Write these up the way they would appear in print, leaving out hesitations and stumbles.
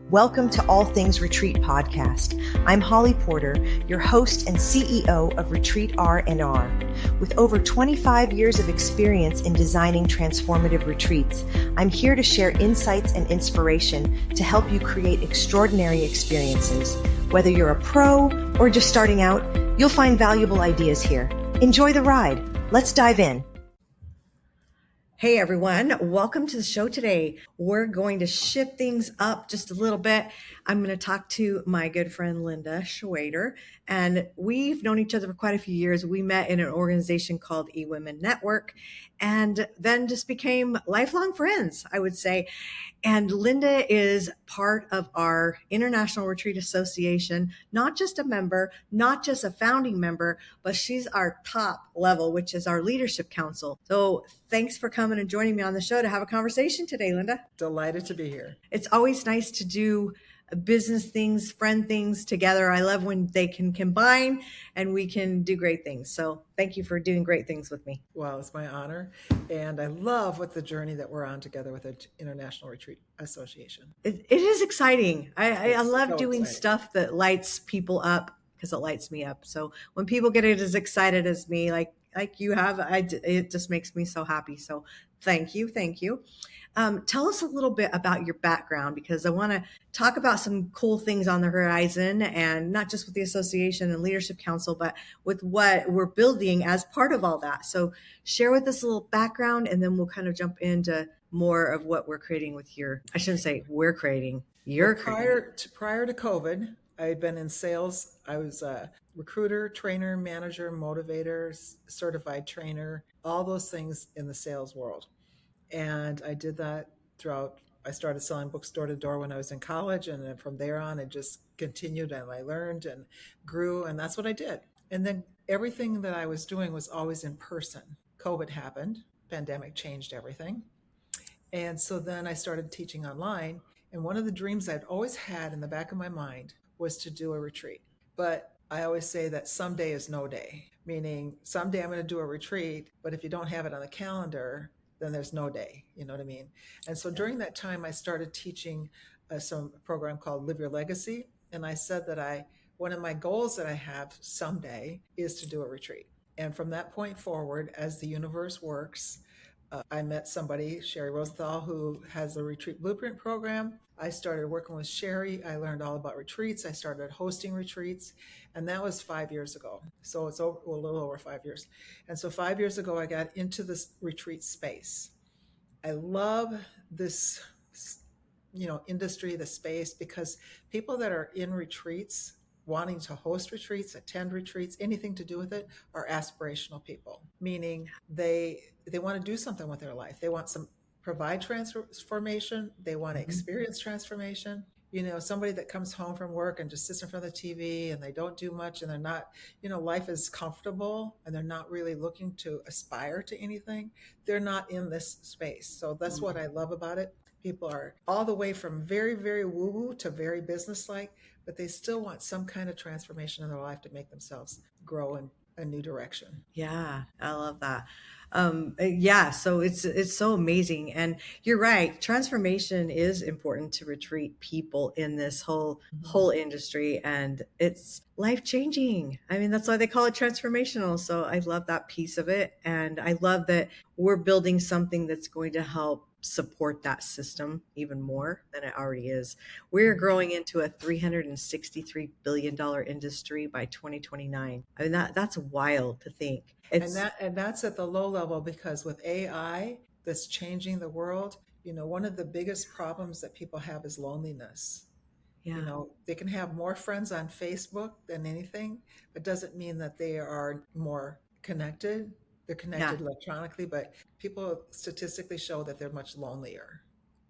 Welcome to All Things Retreat Podcast. I'm Holly Porter, your host and CEO of Retreat R&R. With over 25 years of experience in designing transformative retreats, I'm here to share insights and inspiration to help you create extraordinary experiences. Whether you're a pro or just starting out, you'll find valuable ideas here. Enjoy the ride. Let's dive in. Hey everyone, welcome to the show today. We're going to shift things up just a little bit. I'm going to talk to my good friend Linda Schwader, and we've known each other for quite a few years. We met in an organization called eWomen Network and then just became lifelong friends, I would say. And Linda is part of our International Retreat Association, not just a member, not just a founding member, but she's our top level, which is our leadership council. So thanks for coming and joining me on the show to have a conversation today, Linda. Delighted to be here. It's always nice to do business things, friend things together. I love when they can combine and we can do great things. So thank you for doing great things with me. Well, it's my honor. And I love what the journey that we're on together with the International Retreat Association. It is exciting. I love so doing exciting. Stuff that lights people up because it lights me up. So when people get it as excited as me, like you have, it just makes me so happy. So thank you. Tell us a little bit about your background, because I want to talk about some cool things on the horizon, and not just with the association and leadership council, but with what we're building as part of all that. So share with us a little background, and then we'll kind of jump into more of what we're creating with I shouldn't say we're creating, you're creating. Prior to COVID, I had been in sales. I was a recruiter, trainer, manager, motivator, certified trainer, all those things in the sales world. And I did that throughout. I started selling books door to door when I was in college. And then from there on, it just continued, and I learned and grew. And that's what I did. And then everything that I was doing was always in person. COVID happened. Pandemic changed everything. And so then I started teaching online. And one of the dreams I'd always had in the back of my mind was to do a retreat. But I always say that someday is no day, meaning someday I'm going to do a retreat. But if you don't have it on the calendar, then there's no day, you know what I mean? And so during that time, I started teaching some program called Live Your Legacy. And I said that one of my goals that I have someday is to do a retreat. And from that point forward, as the universe works, I met somebody, Sherry Rosenthal, who has a retreat blueprint program. I started working with Sherry. I learned all about retreats. I started hosting retreats, and that was 5 years ago. So it's a little over 5 years. And so 5 years ago, I got into this retreat space. I love this, industry, the space, because people that are in retreats, wanting to host retreats, attend retreats, anything to do with it, are aspirational people, meaning they want to do something with their life. They want provide transformation. They want to experience transformation. Somebody that comes home from work and just sits in front of the TV and they don't do much, and they're not, life is comfortable and they're not really looking to aspire to anything. They're not in this space. So that's what I love about it. People are all the way from very, very woo-woo to very business-like, but they still want some kind of transformation in their life to make themselves grow in a new direction. Yeah, I love that. So it's so amazing. And you're right. Transformation is important to retreat people in this whole industry, and it's life-changing. I mean, that's why they call it transformational. So I love that piece of it. And I love that we're building something that's going to help support that system even more than it already is. We're growing into a $363 billion industry by 2029. I mean, that's wild to think. And that's at the low level, because with AI that's changing the world, one of the biggest problems that people have is loneliness. Yeah. They can have more friends on Facebook than anything, but doesn't mean that they are more connected. They're connected electronically, but people statistically show that they're much lonelier.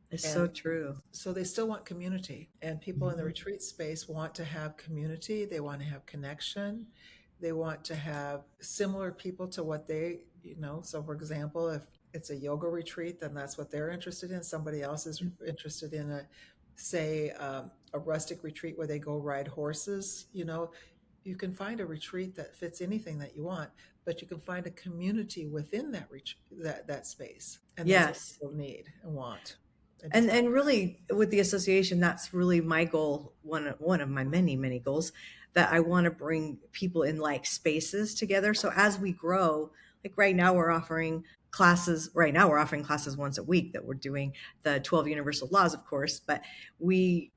It's so true. So they still want community, and people in the retreat space want to have community. They want to have connection. They want to have similar people to what they, so for example, if it's a yoga retreat, then that's what they're interested in. Somebody else is interested in a rustic retreat where they go ride horses. You can find a retreat that fits anything that you want, but you can find a community within that space. And that's what people need and want. And really with the association, that's really my goal. One of my many goals, that I want to bring people in like spaces together. So as we grow, like right now we're offering classes once a week, that we're doing the 12 universal laws, of course, but we,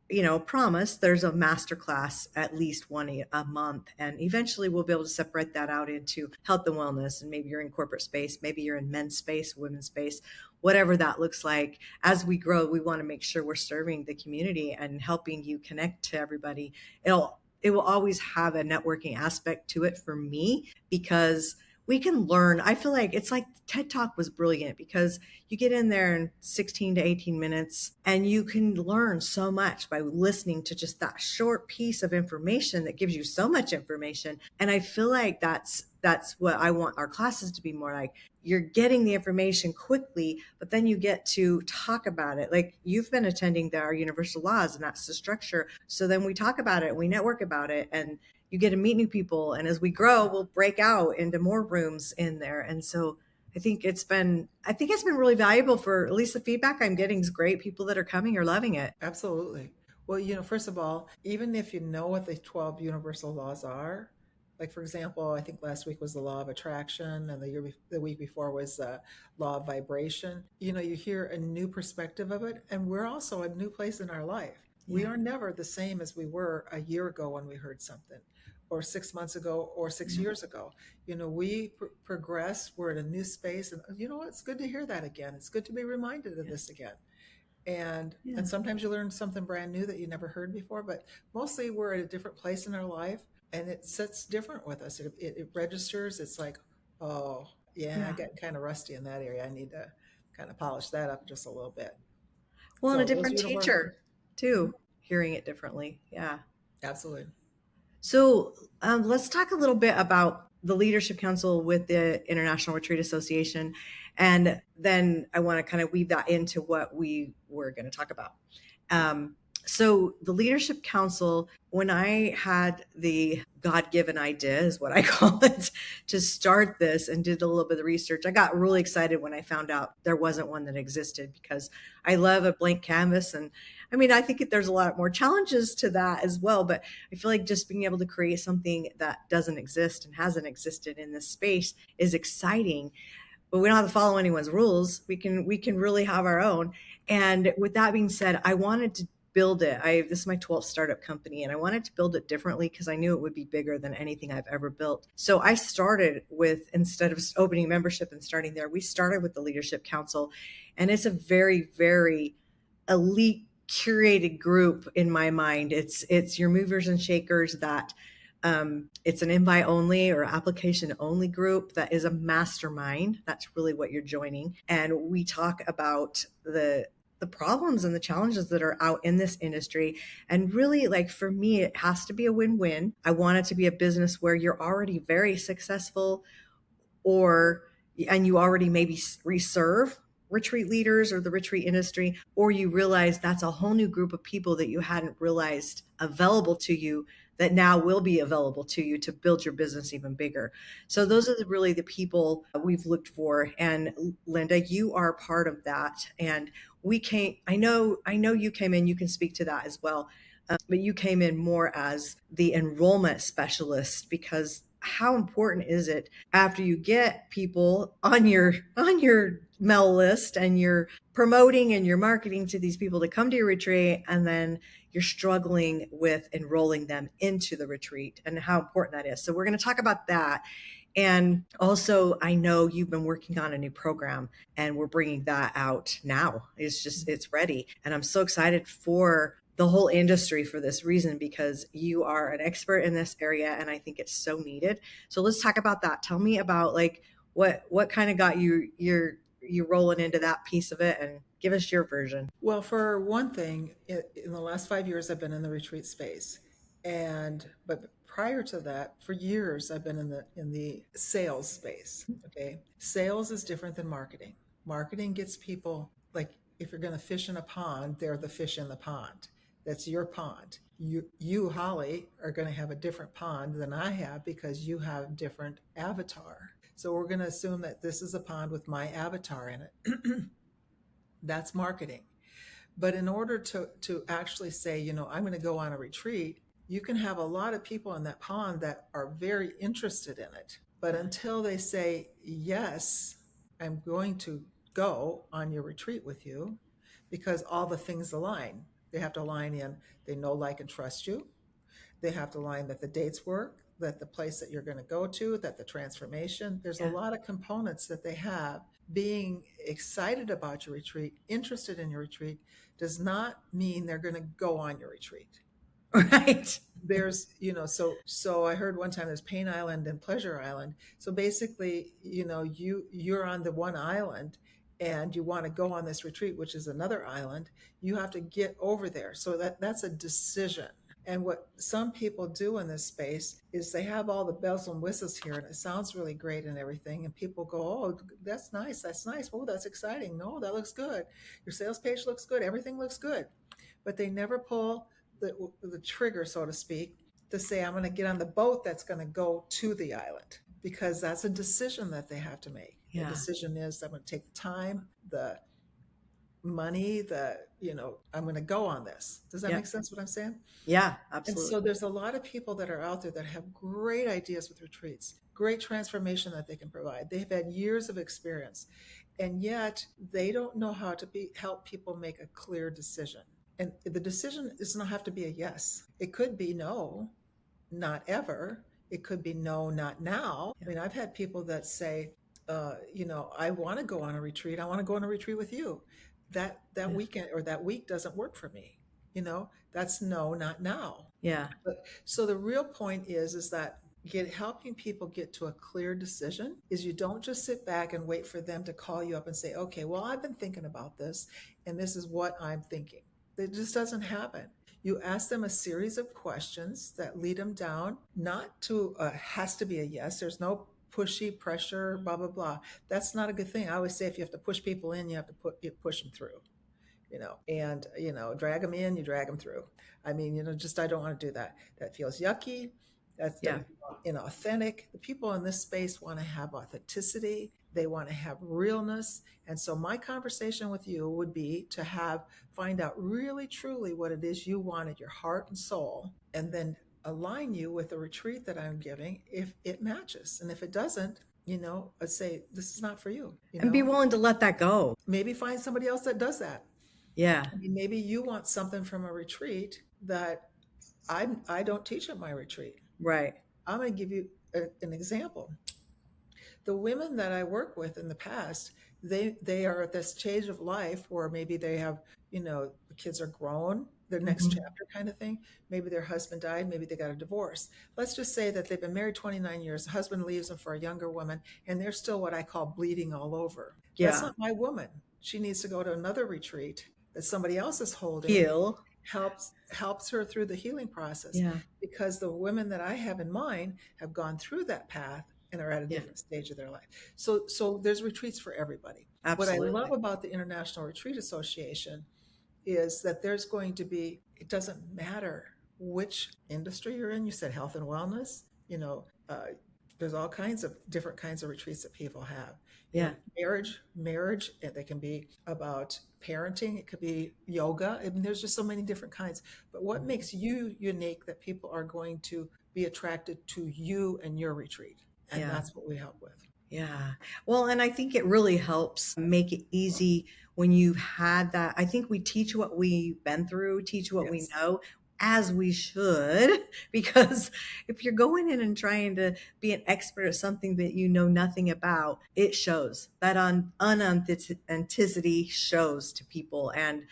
promise there's a master class at least one a month. And eventually we'll be able to separate that out into health and wellness. And maybe you're in corporate space, maybe you're in men's space, women's space, whatever that looks like. As we grow, we want to make sure we're serving the community and helping you connect to everybody. It will always have a networking aspect to it for me, because we can learn. I feel like it's like TED Talk was brilliant, because you get in there in 16 to 18 minutes and you can learn so much by listening to just that short piece of information that gives you so much information. And I feel like that's what I want our classes to be more like. You're getting the information quickly, but then you get to talk about it. Like you've been attending our universal laws, and that's the structure. So then we talk about it, we network about it, and you get to meet new people. And as we grow, we'll break out into more rooms in there. And so I think it's been really valuable. For at least the feedback I'm getting is great. People that are coming are loving it. Absolutely. Well, first of all, even if you know what the 12 universal laws are, like for example, I think last week was the law of attraction, and the week before was law of vibration. You hear a new perspective of it, and we're also a new place in our life. We are never the same as we were a year ago when we heard something, or 6 months ago, or 6 years ago. We progress. We're in a new space, and it's good to hear that again. It's good to be reminded of this again. And sometimes you learn something brand new that you never heard before, but mostly we're at a different place in our life, and it sits different with us. It registers. It's like, oh yeah, I got kind of rusty in that area. I need to kind of polish that up just a little bit. Well, and a different teacher too, hearing it differently. Yeah, absolutely. So let's talk a little bit about the Leadership Council with the International Retreat Association. And then I want to kind of weave that into what we were going to talk about. So the Leadership Council, when I had the God-given idea, is what I call it, to start this and did a little bit of research, I got really excited when I found out there wasn't one that existed, because I love a blank canvas. And I mean, I think there's a lot more challenges to that as well, but I feel like just being able to create something that doesn't exist and hasn't existed in this space is exciting. But we don't have to follow anyone's rules. We can really have our own. And with that being said, I wanted to build it. This is my 12th startup company, and I wanted to build it differently because I knew it would be bigger than anything I've ever built. So I started with, instead of opening membership and starting there, we started with the Leadership Council. And it's a very, very elite curated group in my mind. It's your movers and shakers that it's an invite only or application only group that is a mastermind. That's really what you're joining. And we talk about the problems and the challenges that are out in this industry. And really, like for me, it has to be a win-win. I want it to be a business where you're already very successful, and you already maybe reserve retreat leaders or the retreat industry, or you realize that's a whole new group of people that you hadn't realized available to you, that now will be available to you to build your business even bigger. So those are really the people we've looked for. And Linda, you are part of that. And I know you came in, you can speak to that as well. But you came in more as the enrollment specialist, because how important is it after you get people on your mail list and you're promoting and you're marketing to these people to come to your retreat, and then you're struggling with enrolling them into the retreat, and how important that is. So we're going to talk about that. And also, I know you've been working on a new program, and we're bringing that out now. It's ready. And I'm so excited for the whole industry for this reason, because you are an expert in this area, and I think it's so needed. So let's talk about that. Tell me about like what kind of got you rolling into that piece of it, and give us your version. Well, for one thing, in the last 5 years, I've been in the retreat space, but prior to that, for years, I've been in the sales space. Okay, sales is different than marketing. Marketing gets people, like if you're going to fish in a pond, they're the fish in the pond. That's your pond. You, Holly, are going to have a different pond than I have, because you have different avatar. So we're going to assume that this is a pond with my avatar in it. That's marketing. But in order to actually say, I'm going to go on a retreat, you can have a lot of people in that pond that are very interested in it. But until they say, yes, I'm going to go on your retreat with you, because all the things align. They have to align in, they know, like, and trust you. They have to align that the dates work, that the place that you're going to go to, that the transformation, there's a lot of components that they have. Being excited about your retreat, interested in your retreat, does not mean they're going to go on your retreat. Right. There's, so I heard one time there's Pain Island and Pleasure Island. So basically, you're on the one island and you want to go on this retreat, which is another island. You have to get over there. So that's a decision. And what some people do in this space is they have all the bells and whistles here, and it sounds really great and everything. And people go, oh, that's nice. That's nice. Oh, that's exciting. No, that looks good. Your sales page looks good. Everything looks good. But they never pull the trigger, so to speak, to say, I'm going to get on the boat that's going to go to the island, because that's a decision that they have to make. The decision is, I'm going to take the time, the money, I'm going to go on this. Does that make sense what I'm saying? Yeah, absolutely. And so there's a lot of people that are out there that have great ideas with retreats, great transformation that they can provide. They've had years of experience, and yet they don't know how to help people make a clear decision. And the decision does not have to be a yes. It could be no, not ever. It could be no, not now. I mean, I've had people that say, I want to go on a retreat. I want to go on a retreat with you. That weekend or that week doesn't work for me. That's no, not now. Yeah. So the real point is that helping people get to a clear decision is, you don't just sit back and wait for them to call you up and say, okay, well, I've been thinking about this and this is what I'm thinking. It just doesn't happen. You ask them a series of questions that lead them down, not to has to be a yes. There's no pushy pressure, blah, blah, blah. That's not a good thing. I always say, if you have to push people in, you have to push them through, and, drag them in, you drag them through. I mean, I don't want to do that. That feels yucky. That's inauthentic. The people in this space want to have authenticity. They want to have realness. And so my conversation with you would be to find out really, truly what it is you want at your heart and soul, and then align you with the retreat that I'm giving if it matches. And if it doesn't, I'd say, this is not for you. And be willing to let that go. Maybe find somebody else that does that. Yeah. I mean, maybe you want something from a retreat that I don't teach at my retreat. Right. I'm going to give you an example. The women that I work with in the past, they are at this stage of life where maybe they have, the kids are grown, their next chapter kind of thing. Maybe their husband died, maybe they got a divorce. Let's just say that they've been married 29 years. The husband leaves them for a younger woman, and they're still what I call bleeding all over. Yeah. That's not my woman. She needs to go to another retreat that somebody else is holding. Heal. Helps her through the healing process. Yeah. Because the women that I have in mind have gone through that path and are at a different stage of their life. So there's retreats for everybody. Absolutely. What I love about the International Retreat Association is that there's going to be, it doesn't matter which industry you're in. You said health and wellness, there's all kinds of different kinds of retreats that people have. Yeah. Marriage, and they can be about parenting. It could be yoga. I mean, there's just so many different kinds. But what makes you unique that people are going to be attracted to you and your retreat? And that's what we help with. Yeah. Well, and I think it really helps make it easy when you've had that. I think we teach what we've been through, teach what we know, as we should, because if you're going in and trying to be an expert at something that you know nothing about, it shows. That unauthenticity shows to people. And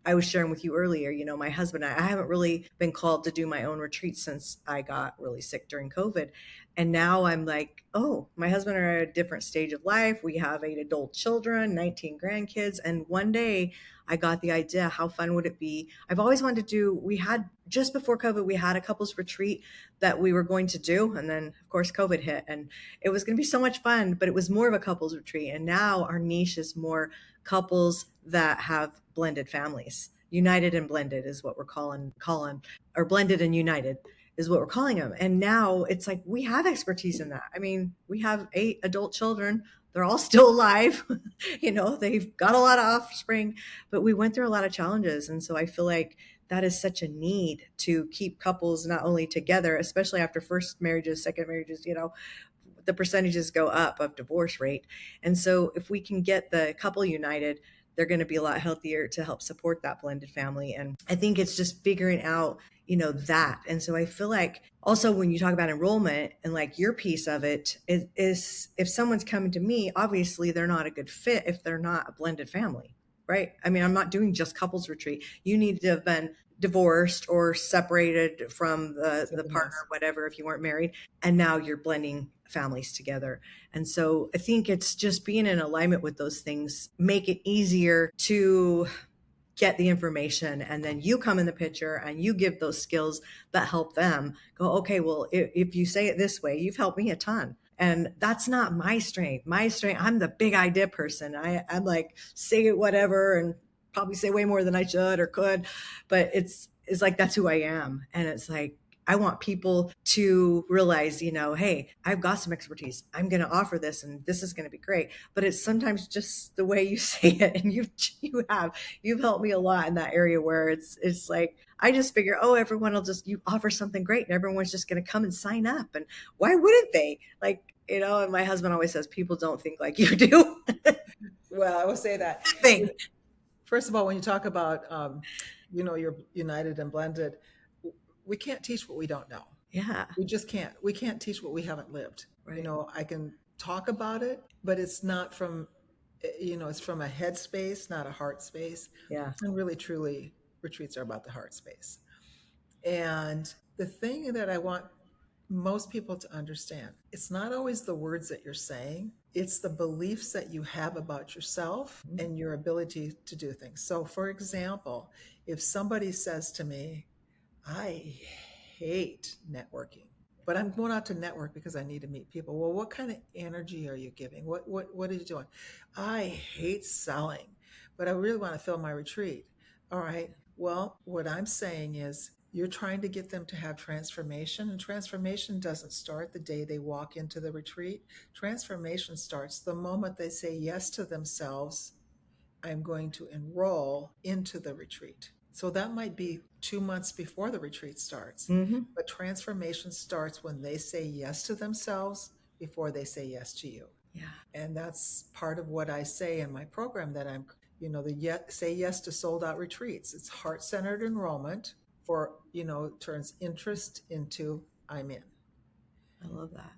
I was sharing with you earlier, my husband and I haven't really been called to do my own retreat since I got really sick during COVID. And now I'm like, oh, my husband and I are at a different stage of life. We have 8 adult children, 19 grandkids. And one day I got the idea, how fun would it be? I've always wanted to just before COVID, we had a couples retreat that we were going to do. And then of course, COVID hit, and it was going to be so much fun, but it was more of a couples retreat. And now our niche is more couples that have blended families. United and blended is what we're calling, or blended and united. is what we're calling them. And now it's like, we have expertise in that. I mean, we have 8 adult children. They're all still alive. They've got a lot of offspring, but we went through a lot of challenges. And so I feel like that is such a need to keep couples not only together, especially after first marriages, second marriages, the percentages go up of divorce rate. And so if we can get the couple united, they're going to be a lot healthier to help support that blended family. And I think it's just figuring out, that. And so I feel like also when you talk about enrollment and like your piece of it is if someone's coming to me, obviously they're not a good fit if they're not a blended family, right? I mean, I'm not doing just couples retreat. You need to have been divorced or separated from the partner, whatever, if you weren't married, and now you're blending families together. And so I think it's just being in alignment with those things, make it easier to get the information. And then you come in the picture and you give those skills that help them go, okay, well, if you say it this way, you've helped me a ton. And that's not my strength. My strength, I'm the big idea person. I'm like, say it whatever, and probably say way more than I should or could, but it's like, that's who I am. And it's like, I want people to realize, hey, I've got some expertise. I'm going to offer this and this is going to be great. But it's sometimes just the way you say it. And you've helped me a lot in that area where it's like, I just figure, everyone will you offer something great and everyone's just going to come and sign up. And why wouldn't they? Like, and my husband always says, people don't think like you do. Well, I will say that. First of all, when you talk about, you're united and blended, we can't teach what we don't know. Yeah. We just can't. We can't teach what we haven't lived. Right. I can talk about it, but it's not from, it's from a head space, not a heart space. Yeah. And really, truly, retreats are about the heart space. And the thing that I want most people to understand, it's not always the words that you're saying. It's the beliefs that you have about yourself and your ability to do things. So for example, if somebody says to me, I hate networking, but I'm going out to network because I need to meet people. Well, what kind of energy are you giving? What are you doing? I hate selling, but I really want to fill my retreat. All right. Well, what I'm saying is you're trying to get them to have transformation, and transformation doesn't start the day they walk into the retreat. Transformation starts the moment they say yes to themselves. I'm going to enroll into the retreat. So that might be 2 months before the retreat starts. Mm-hmm. But transformation starts when they say yes to themselves before they say yes to you. Yeah. And that's part of what I say in my program, that I'm, say yes to sold out retreats. It's heart-centered enrollment turns interest into I'm in. I love that.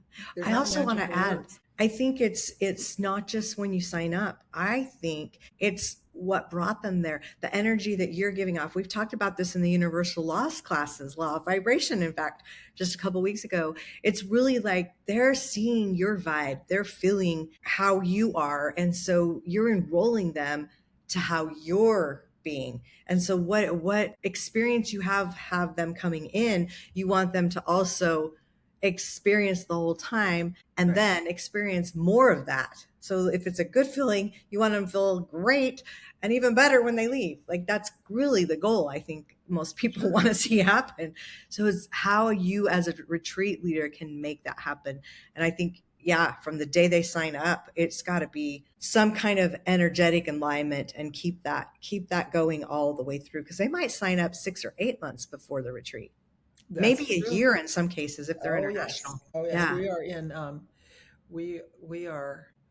I also want to add, words. I think it's not just when you sign up. I think it's what brought them there, the energy that you're giving off. We've talked about this in the universal laws classes, law of vibration. In fact, just a couple of weeks ago, it's really like they're seeing your vibe. They're feeling how you are. And so you're enrolling them to how you're being. And so what experience you have them coming in, you want them to also experience the whole time, and right. Then experience more of that. So if it's a good feeling, you want them to feel great and even better when they leave. Like that's really the goal I think most people want to see happen. So it's how you as a retreat leader can make that happen. And I think, from the day they sign up, it's got to be some kind of energetic alignment and keep that going all the way through, because they might sign up 6 or 8 months before the retreat. That's maybe true. A year in some cases if they're international. Yes. Oh yes, yeah. We are in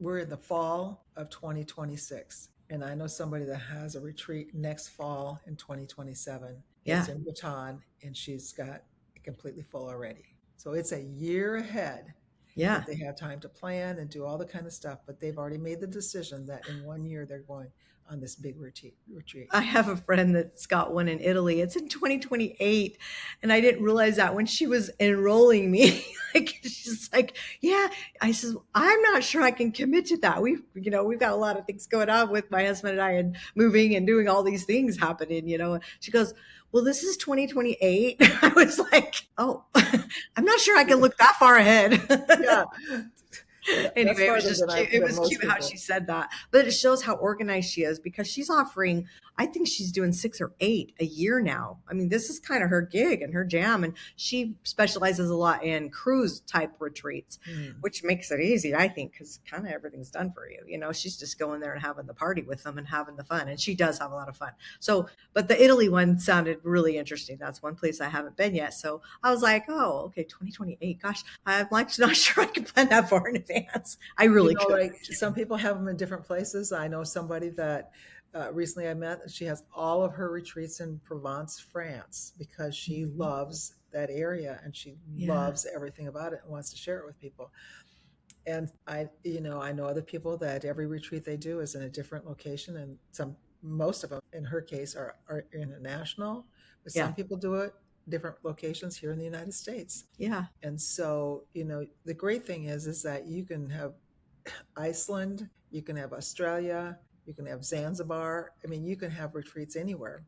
we're in the fall of 2026, and I know somebody that has a retreat next fall in 2027. Yeah, it's in Bhutan, and she's got it completely full already. So it's a year ahead. Yeah, they have time to plan and do all the kind of stuff, but they've already made the decision that in 1 year they're going on this big retreat. I have a friend that's got one in Italy. It's in 2028. And I didn't realize that when she was enrolling me. She's like, yeah. I said, I'm not sure I can commit to that. We've got a lot of things going on with my husband and I, and moving and doing all these things happening, She goes, well, this is 2028. I was like, oh, I'm not sure I can look that far ahead. Yeah. That's Anyway, farther it than was most cute how people. she said that, but it shows how organized she is because she's offering, I think she's doing 6 or 8 a year now. I mean, this is kind of her gig and her jam, and she specializes a lot in cruise type retreats, which makes it easy, I think, because kind of everything's done for you. You know, she's just going there and having the party with them and having the fun, and she does have a lot of fun. So, but the Italy one sounded really interesting. That's one place I haven't been yet. So I was like, oh, okay, 2028. Gosh, I'm like not sure I can plan that far in advance. I really could. Like some people have them in different places. I know somebody that recently I met, she has all of her retreats in Provence, France, because she loves that area and she loves everything about it and wants to share it with people. And I know other people that every retreat they do is in a different location, and most of them, in her case, are international, but some people do it different locations here in the United States. Yeah. And so, the great thing is that you can have Iceland, you can have Australia, you can have Zanzibar. I mean, you can have retreats anywhere.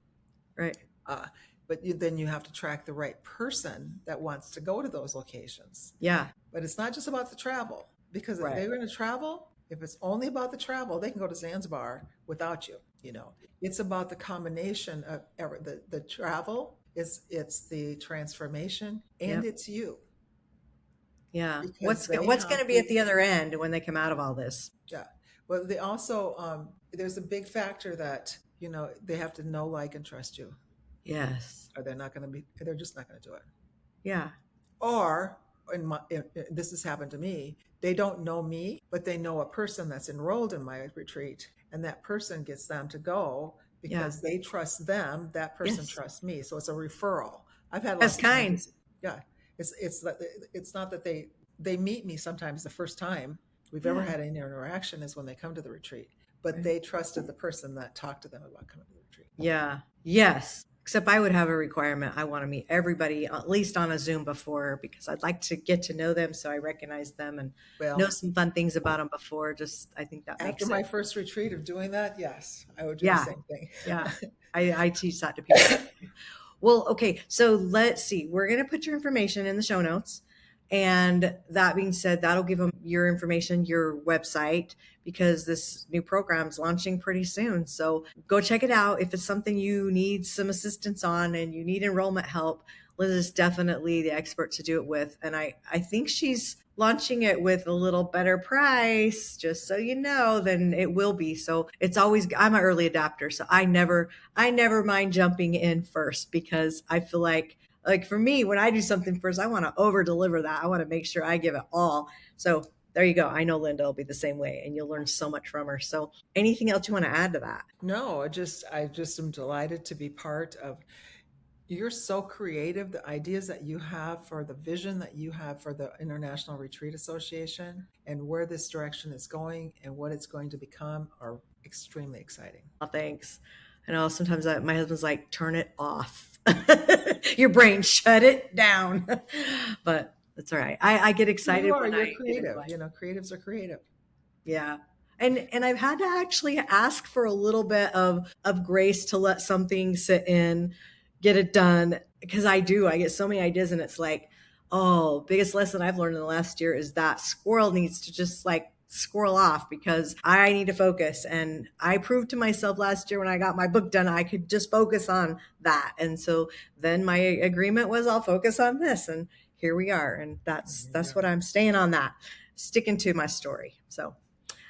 Right. But then you have to track the right person that wants to go to those locations. Yeah. But it's not just about the travel, because if they're going to travel, if it's only about the travel, they can go to Zanzibar without you. It's about the combination of the travel. It's the transformation, and it's you. Yeah. What's going to be at the other end when they come out of all this? Yeah. Well, they also, there's a big factor that, they have to know, like, and trust you. Yes. Or they're just not going to do it. Yeah. Or this has happened to me. They don't know me, but they know a person that's enrolled in my retreat, and that person gets them to go because they trust them. That person trusts me. So it's a referral. I've had lots of times. Yeah. It's not that they meet me sometimes the first time we've ever had any interaction is when they come to the retreat, but they trusted the person that talked to them about coming to the retreat. Yeah. Yes. Except I would have a requirement. I want to meet everybody at least on a Zoom before, because I'd like to get to know them so I recognize them and know some fun things about them before. I think that makes after my first retreat of doing that, yes, I would do the same thing. Yeah. I teach that to people. Well, okay. So let's see. We're going to put your information in the show notes. And that being said, that'll give them your information, your website, because this new program's launching pretty soon. So go check it out. If it's something you need some assistance on and you need enrollment help, Liz is definitely the expert to do it with. And I think she's launching it with a little better price, just so you know, than it will be. So it's always, I'm an early adapter. So I never mind jumping in first, because I feel like for me, when I do something first, I want to over deliver that. I want to make sure I give it all. So there you go. I know Linda will be the same way, and you'll learn so much from her. So anything else you want to add to that? No, I just am delighted to be part of. You're so creative. The ideas that you have for the vision that you have for the International Retreat Association and where this direction is going and what it's going to become are extremely exciting. Oh, thanks. I know sometimes my husband's like, turn it off. Your brain, shut it down. But that's all right. I get excited. You're creative. Creatives are creative. Yeah. And I've had to actually ask for a little bit of grace to let something sit in, get it done. Because I get so many ideas, and it's like, biggest lesson I've learned in the last year is that squirrel needs to just squirrel off, because I need to focus. And I proved to myself last year when I got my book done, I could just focus on that. And so then my agreement was, I'll focus on this. And here we are. And that's what I'm staying on, that, sticking to my story. So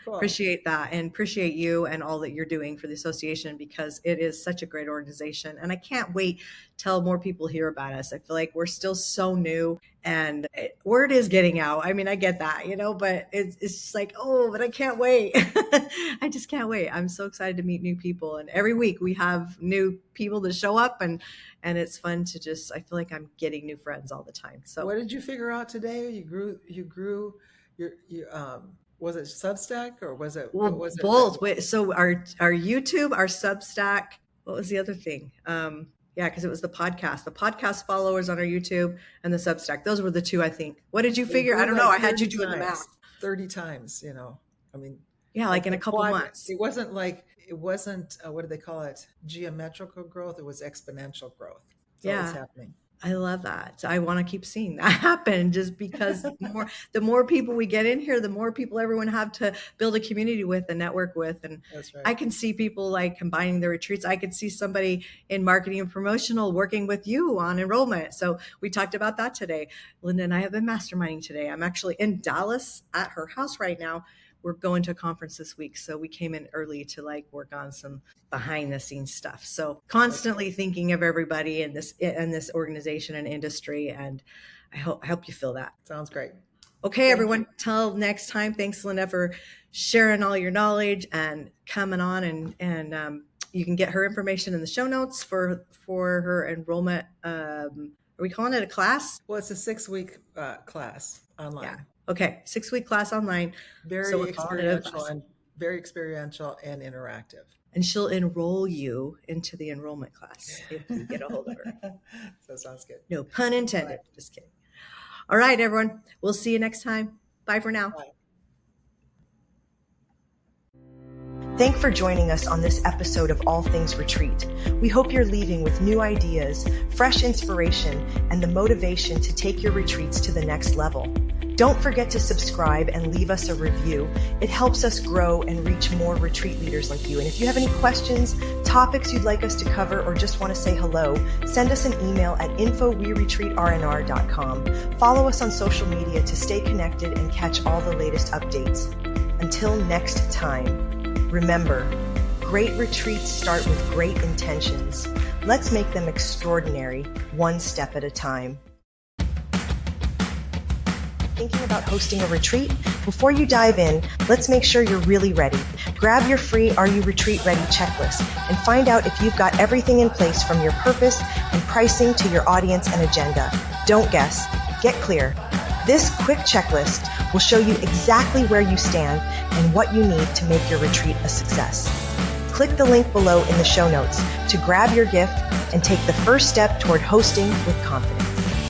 cool. Appreciate that, and appreciate you and all that you're doing for the association, because it is such a great organization. And I can't wait till more people hear about us. I feel like we're still so new, and word is getting out. I mean, I get that, but it's just like, but I can't wait. I just can't wait. I'm so excited to meet new people. And every week we have new people that show up, and it's fun to I feel like I'm getting new friends all the time. So what did you figure out today? You grew your was it Substack or was it? Well, was it both. So our YouTube, our Substack. What was the other thing? Yeah, because it was the podcast. The podcast followers on our YouTube and the Substack. Those were the two, I think. What did you figure? I don't know. I had you doing the math. 30 times, I mean. Yeah, in a couple months. It wasn't what do they call it? Geometrical growth. It was exponential growth. That's what's happening. I love that. So I want to keep seeing that happen, just because the more people we get in here, the more people everyone have to build a community with and network with. And That's right. I can see people like combining the retreats. I could see somebody in marketing and promotional working with you on enrollment. So we talked about that today. Linda and I have been masterminding today. I'm actually in Dallas at her house right now. We're going to a conference this week, so we came in early to like work on some behind the scenes stuff. So constantly thinking of everybody in this organization and industry, and I hope you feel that. Sounds great. Okay, everyone. Till next time. Thanks, Linda, for sharing all your knowledge and coming on. And you can get her information in the show notes for her enrollment. Are we calling it a class? Well, it's a 6-week class online. Yeah. Okay, 6-week class online. Very experiential and interactive. And she'll enroll you into the enrollment class if you get a hold of her. So that sounds good. No pun intended. Just kidding. All right, everyone. We'll see you next time. Bye for now. Bye. Thanks for joining us on this episode of All Things Retreat. We hope you're leaving with new ideas, fresh inspiration, and the motivation to take your retreats to the next level. Don't forget to subscribe and leave us a review. It helps us grow and reach more retreat leaders like you. And if you have any questions, topics you'd like us to cover, or just want to say hello, send us an email at info@weretreatrnr.com. Follow us on social media to stay connected and catch all the latest updates. Until next time, remember, great retreats start with great intentions. Let's make them extraordinary, one step at a time. Thinking about hosting a retreat? Before you dive in, let's make sure you're really ready. Grab your free Are You Retreat Ready checklist and find out if you've got everything in place, from your purpose and pricing to your audience and agenda. Don't guess. Get clear. This quick checklist will show you exactly where you stand and what you need to make your retreat a success. Click the link below in the show notes to grab your gift and take the first step toward hosting with confidence.